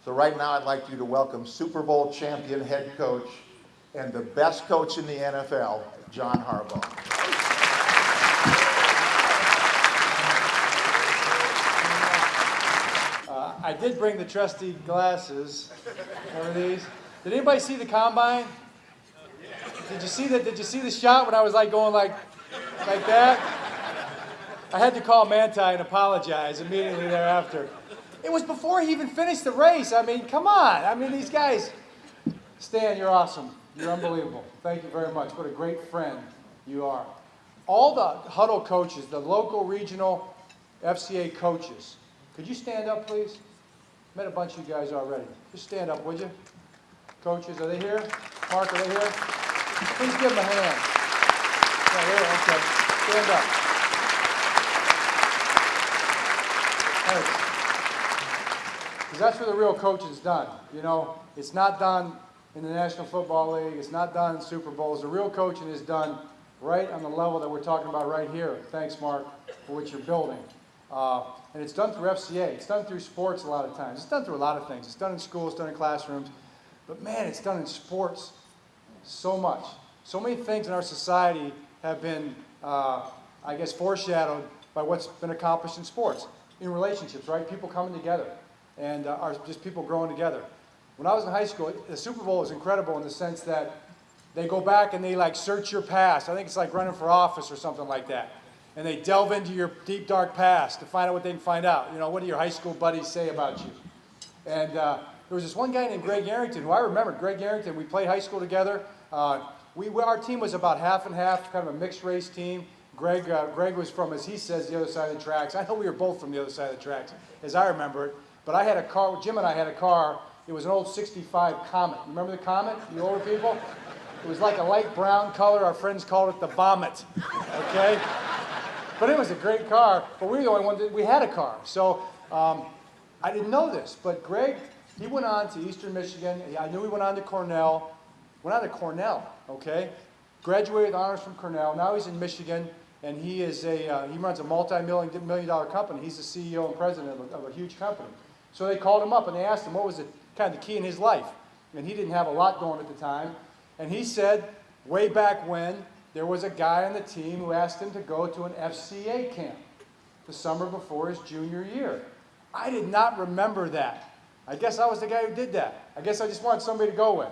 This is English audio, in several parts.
So right now I'd like you to welcome Super Bowl champion head coach and the best coach in the NFL, John Harbaugh. I did bring the trusty glasses. Remember these? Did anybody see the combine? Did you see that? Did you see the shot when I was like going like that? I had to call Manti and apologize immediately thereafter. It was before he even finished the race. I mean, come on. I mean, these guys. Stan, you're awesome. You're unbelievable. Thank you very much. What a great friend you are. All the huddle coaches, the local, regional FCA coaches, could you stand up, please? Met a bunch of you guys already. Just stand up, would you? Coaches, are they here? Mark, are they here? Please give them a hand. Yeah, there, okay. Stand up. Thanks. Because that's where the real coaching is done. You know, it's not done in the National Football League. It's not done in Super Bowls. The real coaching is done right on the level that we're talking about right here. Thanks, Mark, for what you're building. And it's done through FCA. It's done through sports a lot of times. It's done through a lot of things. It's done in schools, it's done in classrooms. But man, it's done in sports so much. So many things in our society have been, I guess, foreshadowed by what's been accomplished in sports. In relationships, right? People coming together and are just people growing together. When I was in high school, the Super Bowl was incredible in the sense that they go back and they like search your past. I think it's like running for office or something like that. And they delve into your deep, dark past to find out what they can find out. You know, what do your high school buddies say about you? And there was this one guy named Greg Arrington, who I remember. Greg Arrington, we played high school together. Our team was about half and half, kind of a mixed race team. Greg was from, as he says, the other side of the tracks. I know we were both from the other side of the tracks, as I remember it. But I had a car, Jim and I had a car. It was an old 65 Comet. Remember the Comet, you older people? It was like a light brown color. Our friends called it the Vomit, okay? But it was a great car, but we were the only one that we had a car. So I didn't know this, but Greg, he went on to Eastern Michigan. I knew he went on to Cornell. Okay? Graduated with honors from Cornell. Now he's in Michigan, and he runs a multi-million dollar company. He's the CEO and president of a huge company. So they called him up and they asked him what was kind of the key in his life. And he didn't have a lot going at the time. And he said, way back when, there was a guy on the team who asked him to go to an FCA camp the summer before his junior year. I did not remember that. I guess I was the guy who did that. I guess I just wanted somebody to go with.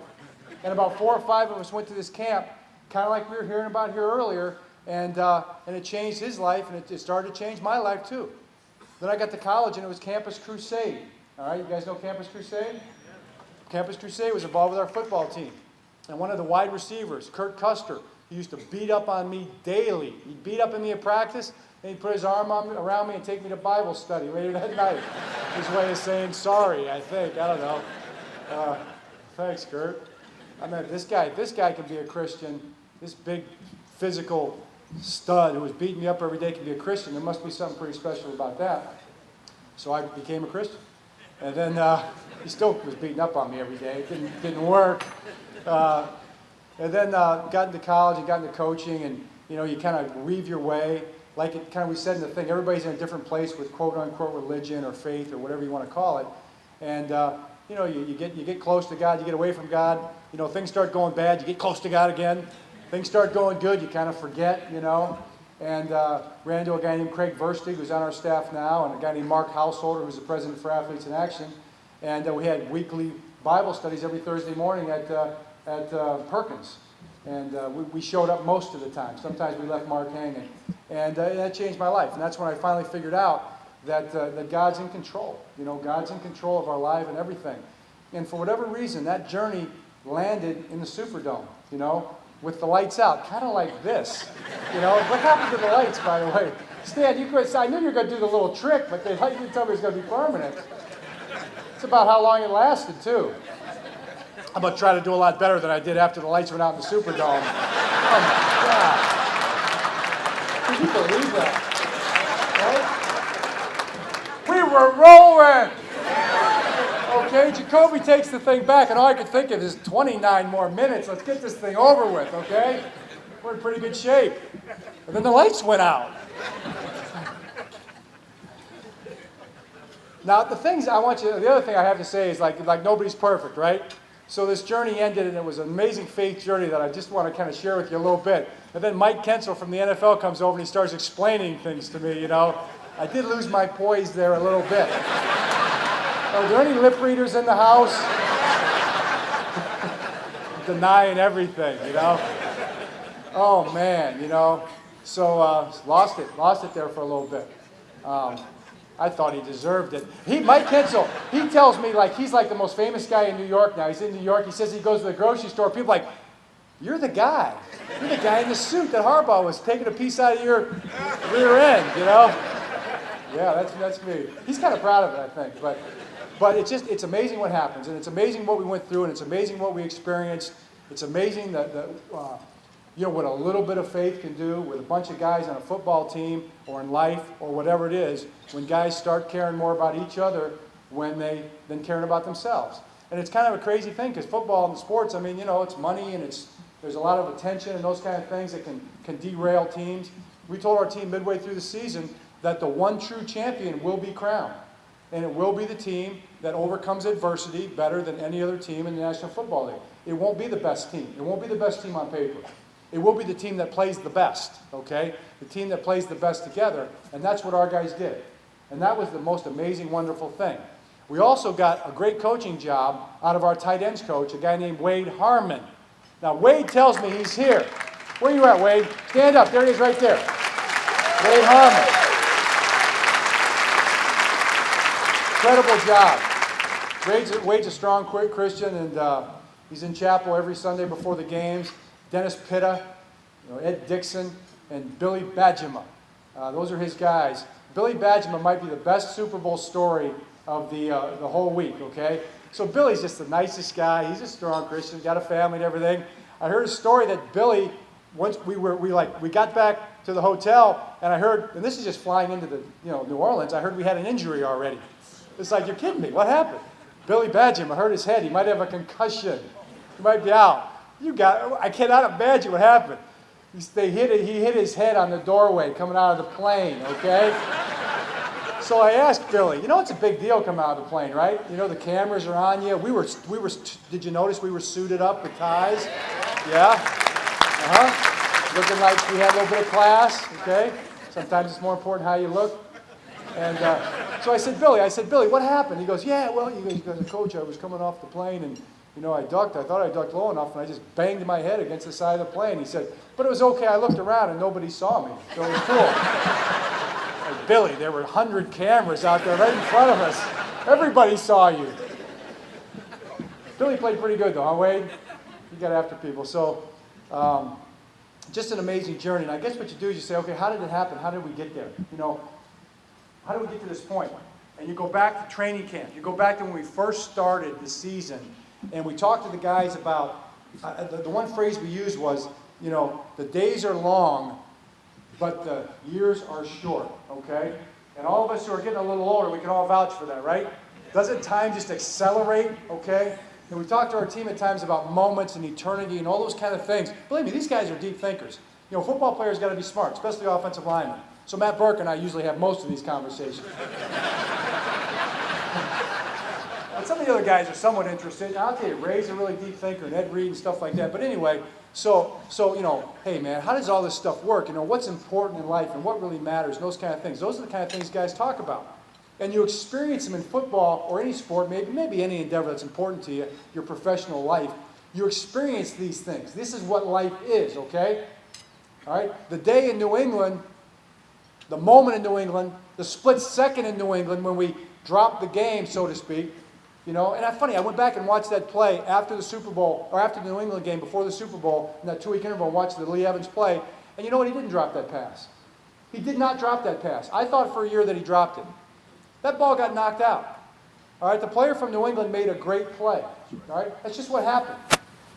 And about 4 or 5 of us went to this camp, kind of like we were hearing about here earlier, and it changed his life, and it started to change my life too. Then I got to college, and it was Campus Crusade. All right, you guys know Campus Crusade? Campus Crusade was involved with our football team. And one of the wide receivers, Kurt Custer, he used to beat up on me daily. He'd beat up on me at practice, and he'd put his arm around me and take me to Bible study later that night. His way of saying sorry, I think. I don't know. Thanks, Kurt. I mean, this guy can be a Christian. This big physical stud who was beating me up every day can be a Christian. There must be something pretty special about that. So I became a Christian. And then he still was beating up on me every day. It didn't work. And then got into college and got into coaching, and you know, you kind of weave your way. Like it kind of we said in the thing, everybody's in a different place with quote unquote religion or faith or whatever you want to call it. And you know, you get close to God, you get away from God. You know, things start going bad, you get close to God again. Things start going good, you kind of forget, you know. And ran into a guy named Craig Verstig, who's on our staff now, and a guy named Mark Householder, who's the president for Athletes in Action. And we had weekly Bible studies every Thursday morning at Perkins. And we showed up most of the time. Sometimes we left Mark hanging. And that changed my life. And that's when I finally figured out that God's in control. You know, God's in control of our life and everything. And for whatever reason, that journey landed in the Superdome, you know, with the lights out, kind of like this. You know, what happened to the lights, by the way? Stan, I knew you were going to do the little trick, but the light you told me was going to be permanent. It's about how long it lasted, too. I'm going to try to do a lot better than I did after the lights went out in the Superdome. Oh, my God. Can you believe that? Right? We were rolling! Okay, Jacoby takes the thing back, and all I could think of is 29 more minutes. Let's get this thing over with, okay? We're in pretty good shape. And then the lights went out. Now, the other thing I have to say is like nobody's perfect, right? So this journey ended, and it was an amazing faith journey that I just want to kind of share with you a little bit. And then Mike Kensel from the NFL comes over and he starts explaining things to me, you know. I did lose my poise there a little bit. Are there any lip readers in the house? Denying everything, you know. Oh, man, you know. So lost it there for a little bit. I thought he deserved it. Mike Kensel, he tells me like he's like the most famous guy in New York now. He's in New York. He says he goes to the grocery store. People are like, you're the guy. You're the guy in the suit that Harbaugh was taking a piece out of your rear end, you know? Yeah, that's me. He's kind of proud of it, I think. But it's amazing what happens, and it's amazing what we went through, and it's amazing what we experienced. It's amazing that you know, what a little bit of faith can do with a bunch of guys on a football team or in life or whatever it is, when guys start caring more about each other than caring about themselves. And it's kind of a crazy thing because football and sports, I mean, you know, it's money and there's a lot of attention and those kind of things that can derail teams. We told our team midway through the season that the one true champion will be crowned. And it will be the team that overcomes adversity better than any other team in the National Football League. It won't be the best team. It won't be the best team on paper. It will be the team that plays the best, okay? The team that plays the best together, and that's what our guys did. And that was the most amazing, wonderful thing. We also got a great coaching job out of our tight ends coach, a guy named Wade Harmon. Now, Wade tells me he's here. Where you at, Wade? Stand up. There he is right there. Wade Harmon. Incredible job. Wade's a strong Christian, and he's in chapel every Sunday before the games. Dennis Pitta, you know, Ed Dixon, and Billy Badgema. Those are his guys. Billy Badgema might be the best Super Bowl story of the whole week, okay? So Billy's just the nicest guy. He's a strong Christian, got a family and everything. I heard a story that Billy, once we got back to the hotel, and I heard, and this is just flying into the New Orleans, I heard we had an injury already. It's like, you're kidding me. What happened? Billy Badgema hurt his head. He might have a concussion. He might be out. I cannot imagine what happened. He hit his head on the doorway coming out of the plane, okay? So I asked Billy, you know it's a big deal coming out of the plane, right? You know the cameras are on you. Did you notice we were suited up with ties? Yeah? Looking like we had a little bit of class, okay? Sometimes it's more important how you look. And so I said, Billy, what happened? He goes, yeah, well, he goes, Coach, I was coming off the plane and I thought I ducked low enough, and I just banged my head against the side of the plane. He said, but it was okay. I looked around, and nobody saw me, so it was cool. Like, Billy, there were 100 cameras out there right in front of us. Everybody saw you. Billy played pretty good, though, huh, Wade? He got after people. So just an amazing journey. And I guess what you do is you say, okay, how did it happen? How did we get there? How did we get to this point? And you go back to training camp. You go back to when we first started the season. And we talked to the guys about, the one phrase we used was, the days are long, but the years are short, okay? And all of us who are getting a little older, we can all vouch for that, right? Doesn't time just accelerate, okay? And we talked to our team at times about moments and eternity and all those kind of things. Believe me, these guys are deep thinkers. Football players got to be smart, especially offensive linemen. So Matt Burke and I usually have most of these conversations. But some of the other guys are somewhat interested. And I'll tell you, Ray's a really deep thinker, and Ed Reed and stuff like that. But anyway, so hey man, how does all this stuff work? What's important in life and what really matters and those kind of things. Those are the kind of things guys talk about. And you experience them in football or any sport, maybe any endeavor that's important to you, your professional life. You experience these things. This is what life is, okay? All right? The day in New England, the moment in New England, the split second in New England when we dropped the game, so to speak. And that's funny, I went back and watched that play after the Super Bowl, or after the New England game, before the Super Bowl, in that 2-week interval, and watched the Lee Evans play. And you know what? He didn't drop that pass. He did not drop that pass. I thought for a year that he dropped it. That ball got knocked out. All right, the player from New England made a great play. All right, that's just what happened.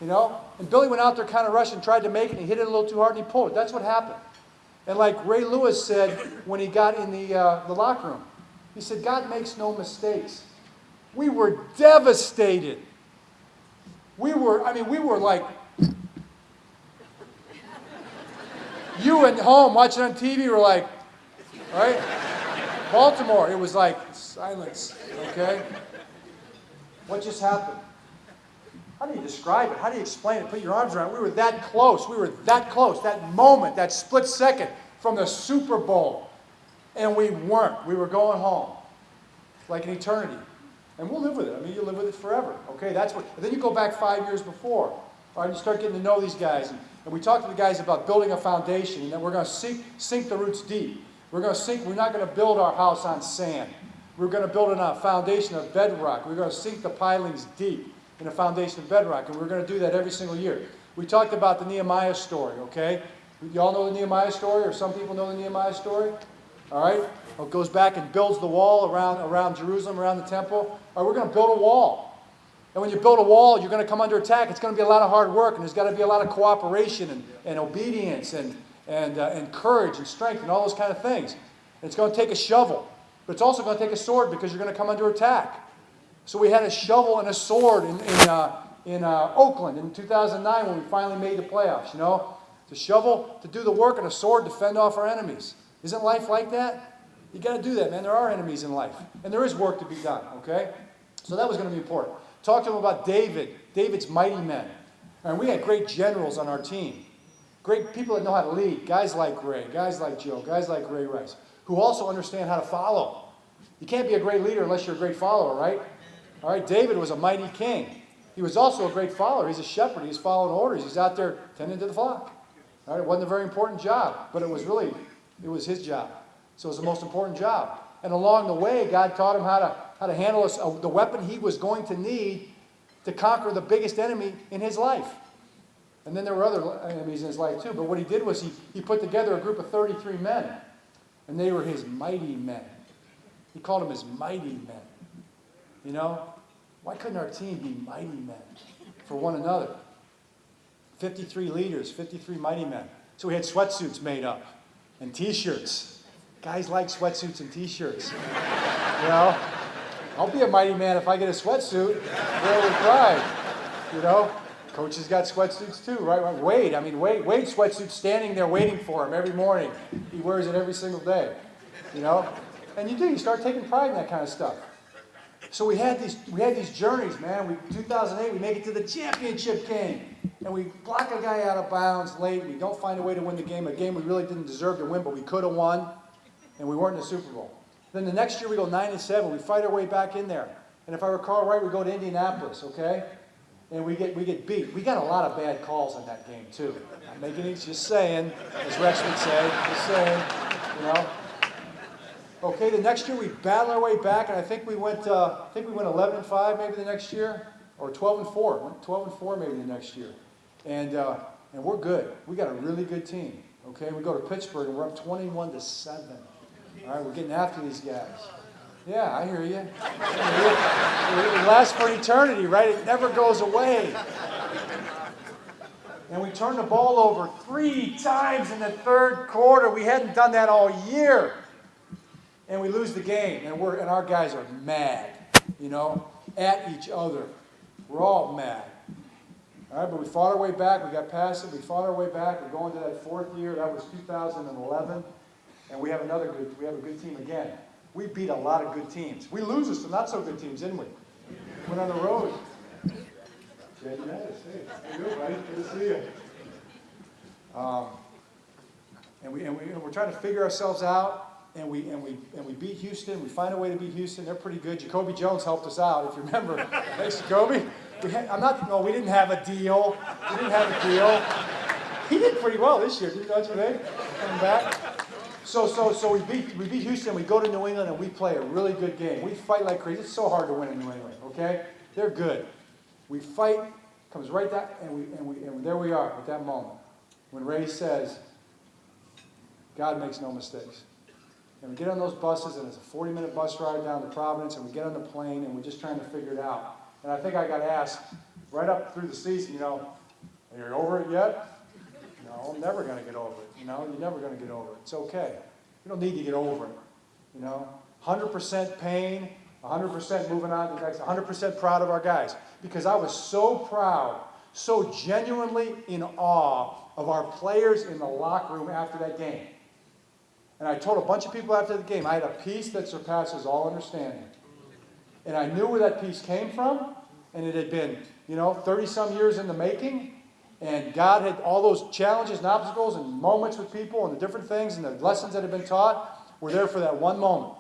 And Billy went out there kind of rushing, tried to make it, and he hit it a little too hard, and he pulled it. That's what happened. And like Ray Lewis said when he got in the locker room, he said, God makes no mistakes. We were devastated. We were like, you at home watching on TV were like, right? Baltimore, it was like silence, okay? What just happened? How do you describe it? How do you explain it? Put your arms around it. We were that close. We were that close. That moment, that split second from the Super Bowl. And we weren't. We were going home. Like an eternity. And we'll live with it. I mean, you live with it forever. Okay, that's what. And then you go back 5 years before. All right, you start getting to know these guys. And we talk to the guys about building a foundation. And then we're going to sink the roots deep. We're not going to build our house on sand. We're going to build it on a foundation of bedrock. We're going to sink the pilings deep in a foundation of bedrock. And we're going to do that every single year. We talked about the Nehemiah story, okay? You all know the Nehemiah story, or some people know the Nehemiah story? All right? It goes back and builds the wall around Jerusalem, around the temple. All right, we're going to build a wall. And when you build a wall, you're going to come under attack. It's going to be a lot of hard work, and there's got to be a lot of cooperation and obedience and courage and strength and all those kind of things. And it's going to take a shovel. But it's also going to take a sword because you're going to come under attack. So we had a shovel and a sword in Oakland in 2009 when we finally made the playoffs, you know. The shovel to do the work and a sword to fend off our enemies. Isn't life like that? You got to do that, man. There are enemies in life. And there is work to be done, okay? So that was going to be important. Talk to him about David's mighty men. And we had great generals on our team. Great people that know how to lead. Guys like Ray, guys like Joe, guys like Ray Rice, who also understand how to follow. You can't be a great leader unless you're a great follower, right? All right, David was a mighty king. He was also a great follower. He's a shepherd. He's following orders. He's out there tending to the flock. All right, it wasn't a very important job, but it was his job. So it was the most important job. And along the way, God taught him how to handle the weapon he was going to need to conquer the biggest enemy in his life. And then there were other enemies in his life too. But what he did was he put together a group of 33 men. And they were his mighty men. He called them his mighty men. You know? Why couldn't our team be mighty men for one another? 53 leaders, 53 mighty men. So we had sweatsuits made up and T-shirts. Guys like sweatsuits and T-shirts. You know? I'll be a mighty man if I get a sweatsuit. Where with pride. You know? Coaches got sweatsuits too, right? Wade sweatsuit standing there waiting for him every morning. He wears it every single day. You know? And you start taking pride in that kind of stuff. So we had these journeys, man. 2008, we make it to the championship game. And we block a guy out of bounds late. We don't find a way to win the game. A game we really didn't deserve to win, but we could have won. And we weren't in the Super Bowl. Then the next year we go 9-7. We fight our way back in there. And if I recall right, we go to Indianapolis, okay? And we get beat. We got a lot of bad calls on that game too. Not making it, just saying, as Rex would say, just saying, you know. Okay, the next year we battle our way back, and I think we went 11-5 maybe the next year, or 12-4. Went 12-4 maybe the next year, and we're good. We got a really good team. Okay, we go to Pittsburgh and we're up 21-7. All right, we're getting after these guys. Yeah, I hear you. It lasts for eternity, right? It never goes away. And we turn the ball over 3 times in the third quarter. We hadn't done that all year. And we lose the game, and our guys are mad, you know, at each other. We're all mad. All right, but we fought our way back. We got past it. We fought our way back. We're going to that 4th year. That was 2011. And we have a good team again. We beat a lot of good teams. We lose to some not so good teams, didn't we? Went on the road. Jay Mattis, hey, how you doing, buddy? Good to see you. And we're trying to figure ourselves out. And we beat Houston. We find a way to beat Houston. They're pretty good. Jacoby Jones helped us out, if you remember. Thanks, Jacoby. We didn't have a deal. He did pretty well this year, don't you think? Coming back. So we beat Houston. We go to New England and we play a really good game. We fight like crazy. It's so hard to win in New England. Okay, they're good. We fight. Comes right down, and there we are at that moment when Ray says, "God makes no mistakes." And we get on those buses, and it's a 40-minute bus ride down to Providence, and we get on the plane, and we're just trying to figure it out. And I think I got asked right up through the season, you know, "Are you over it yet?" No, I'm never going to get over it. You know, you're never going to get over it. It's okay. You don't need to get over it. You know, 100% pain, 100% moving on to the next, 100% proud of our guys. Because I was so proud, so genuinely in awe of our players in the locker room after that game. And I told a bunch of people after the game, I had a peace that surpasses all understanding. And I knew where that peace came from, and it had been, 30-some years in the making. And God had all those challenges and obstacles and moments with people and the different things and the lessons that had been taught were there for that one moment.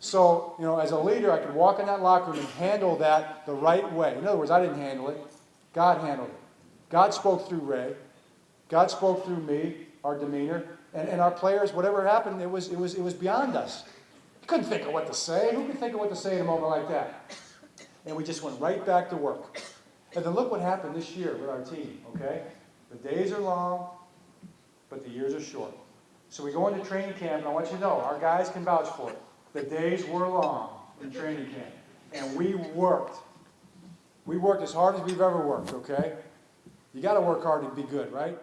So, as a leader, I could walk in that locker room and handle that the right way. In other words, I didn't handle it. God handled it. God spoke through Ray. God spoke through me, our demeanor, and our players. Whatever happened, it was beyond us. You couldn't think of what to say. Who could think of what to say in a moment like that? And we just went right back to work. And then look what happened this year with our team, okay? The days are long, but the years are short. So we go into training camp, and I want you to know, our guys can vouch for it. The days were long in training camp. And we worked. We worked as hard as we've ever worked, okay? You got to work hard to be good, right?